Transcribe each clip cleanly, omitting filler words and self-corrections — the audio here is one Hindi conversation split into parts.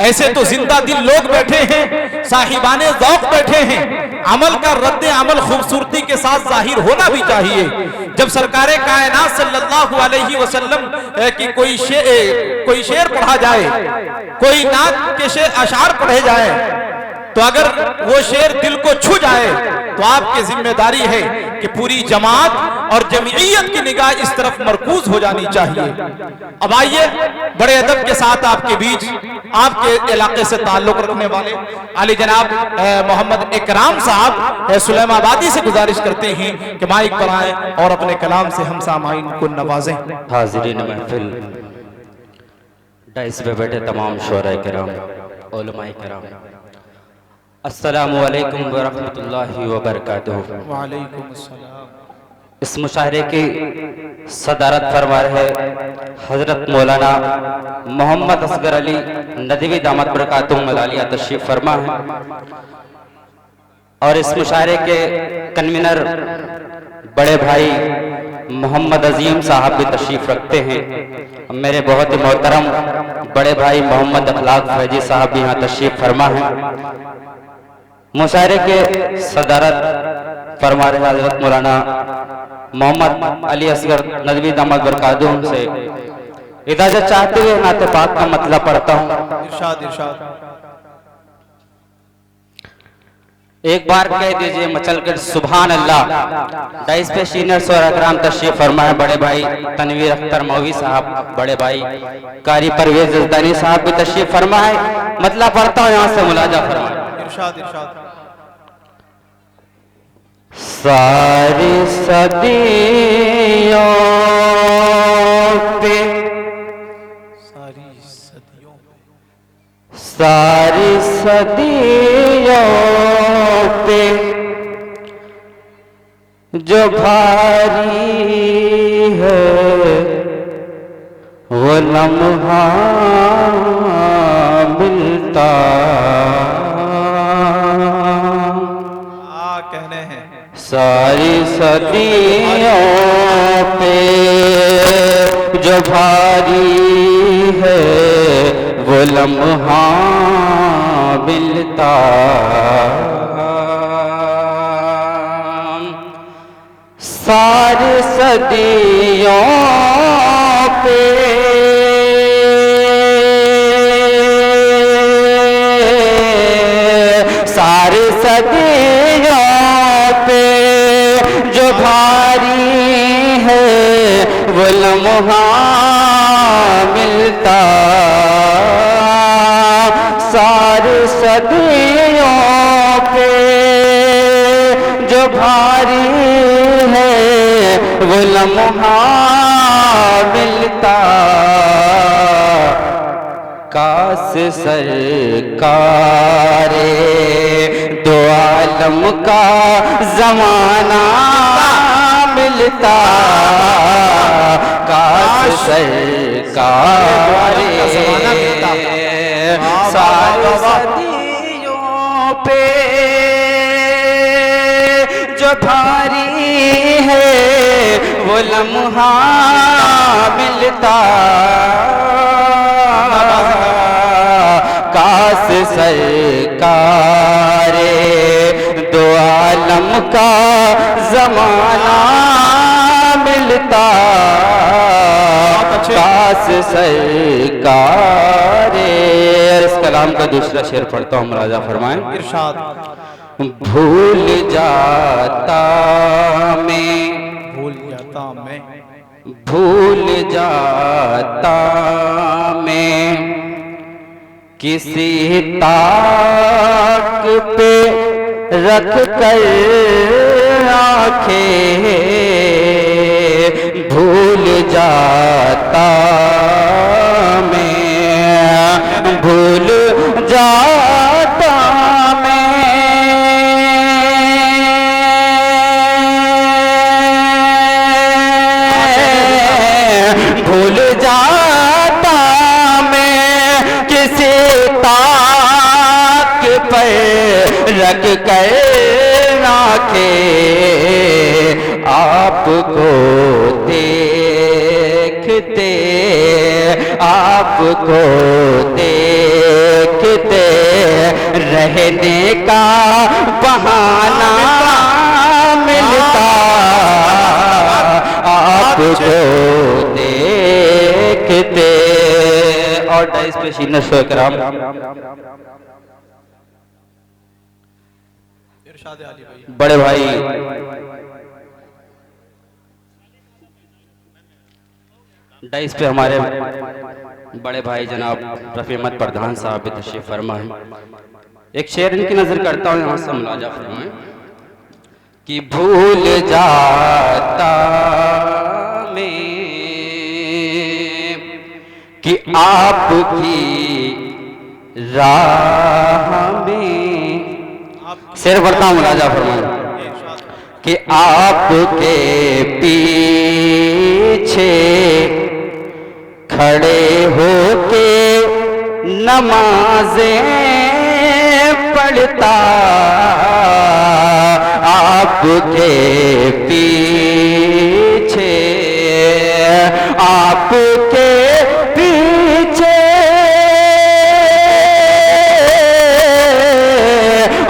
ऐसे तो जिंदा दिल लोग बैठे हैं, साहिबाने ज़ौक़ बैठे हैं। अमल का रद्द अमल खूबसूरती के साथ जाहिर होना भी चाहिए। जब सरकारे कायनात सल्लल्लाहु अलैहि वसल्लम की कोई शेर पढ़ा जाए, कोई नात के अशार पढ़े जाए, तो अगर वो शेर दिल को छू जाए तो आपकी जिम्मेदारी है कि पूरी जमात और जमीयत की निगाह इस तरफ मरकूज हो जानी चाहिए। अब आइए बड़े अदब के साथ आपके बीच आपके इलाके से ताल्लुक रखने वाले आली जनाब मोहम्मद इकराम साहब सुलेमाबादी से गुजारिश करते हैं कि माइक पर आए और अपने कलाम से हम सामाईन को नवाजें। हाज़िरीन महफिल, डाइस पे बैठे तमाम शुअरा किराम, उलमाए किराम, अस्सलामु अलैकुम व रहमतुल्लाहि व बरकातुहू। वालेकुम अस्सलाम। इस मुशायरे की सदारत फरमा रहे हजरत मौलाना मोहम्मद असगर अली नदवी दामत बरकातुहू मलालिया तशरीफ फरमा है और इस मुशायरे के कन्वीनर बड़े भाई मोहम्मद अजीम साहब भी तशरीफ रखते हैं। मेरे बहुत ही मोहतरम बड़े भाई मोहम्मद अखलाक फैजी साहब भी यहाँ तशरीफ फरमा है। मुशायरे के सदारत फरमा रहे हजरत मौलाना मोहम्मद अली असगर नदवी दामत बरकातुहू से इजाजत चाहते हुए नाते पाक का मतलब पढ़ता हूँ। इरशाद इरशाद। एक बार कह दीजिए मचल कर सुभान अल्लाह। डाइस पे सीनियर सोराग्राम तशरीफ फरमा है बड़े भाई तनवीर अख्तर मौवी साहब, बड़े भाई कारी परवेज जज़दानी साहब भी तशरीफ फरमा है। मतलब पढ़ता हूँ, यहाँ से मुलाजा फरमा। इरशाद इरशाद। सारी सदियों पे, सारी सदियों पे जो भारी है वो लम्हा मिलता कहने हैं। सारी सदियों पे जो भारी है वो लम्हा मिलता। सारी सदियों पे सारी सदियों पे जो भारी है वो लम्हा मिलता। सारी सदियों पे जो भारी है वो लम्हा मिलता। काश सरकारे दो आलम का जमाना मिलता। काश सरकारे सारी सदियों पे जो भारी है वो लम्हा मिलता। काश सरकारे दो आलम का जमाना मिलता। काश सरकारे। इस कलाम का दूसरा शेर पढ़ता हूँ, मुलाजा फरमाएं। इरशाद। भूल जाता मैं, भूल जाता मैं, भूल जाता मैं किसी ताक पे रख कर आंखें। भूल जाता मैं, भूल जाता मैं भूल जाता मैं किसी ताक पर रख कर आंखें। आपको देखते, आपको देखते देखते रहने का बहाना मिलता, आपको देखते। और डाइस पे शीना शुक्राम। बड़े भाई डाइस पे हमारे बड़े भाई जनाब रफी अहमद प्रधान साहब भी तशरीफ फरमा है। एक शेर इनकी नजर करता हूँ, यहाँ से मुलाजा फरमाएं कि भूल जाता मैं कि आपकी राह में, शेर पढ़ता हूँ मुलाजा फरमाएं कि आपके पीछे खड़े होके नमाजें पढ़ता, आपके पीछे, आपके पीछे,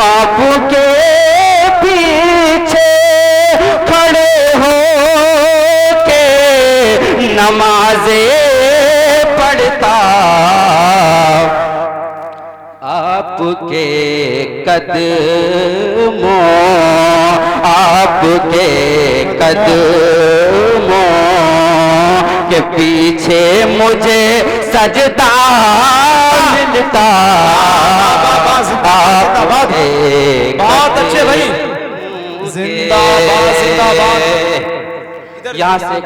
आपके पीछे खड़े होके नमाजें पढ़ता, आपके कदमों, आपके कदमों के पीछे मुझे सजदा मिलता। बहुत अच्छे भाई, जिंदाबाद जिंदाबाद। यहाँ से एक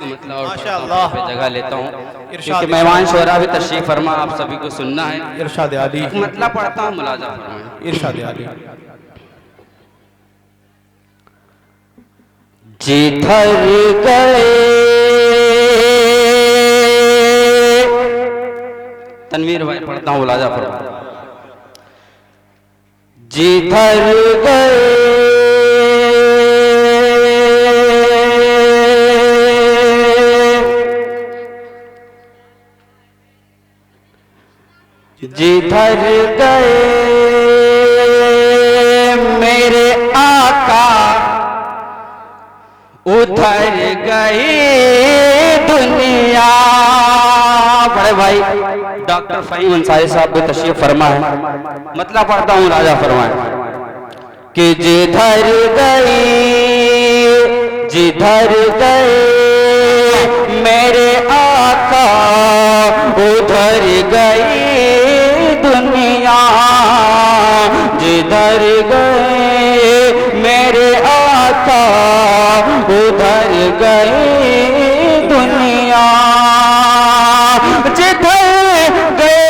मतलब माशाअल्लाह पे जगह लेता हूँ क्योंकि मेहमान शोरा भी तशरीफ फरमा, आप सभी को सुनना है। इरशाद आली मतलब पढ़ता हूँ, मुलाजा फरमाएं। इरशाद आली। जिधर गए, तनवीर भाई पढ़ता हूँ, मुलाजा फरमाएं। जिधर गए जिधर गए मेरे आका, उधर गई दुनिया। बड़े भाई डॉक्टर फ़हीम अंसारी साहब भी तशरीफ फरमा है, मतलब पढ़ता हूँ, राजा फरमाए कि जिधर गई, जिधर गए मेरे आका, उधर गई दुनिया। जिधर गए मेरे आका, उधर गई दुनिया। जिधर गए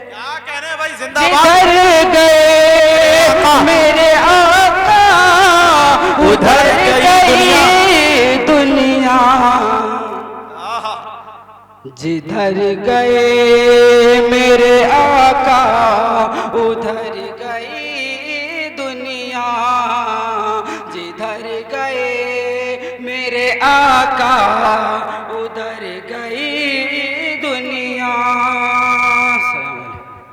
क्या कह रहे हैं भाई, जिंदाबाद। जिधर गए मेरे आका, उधर गई दुनिया। जिधर गए मेरे आका, उधर गई दुनिया। जिधर गए मेरे आका,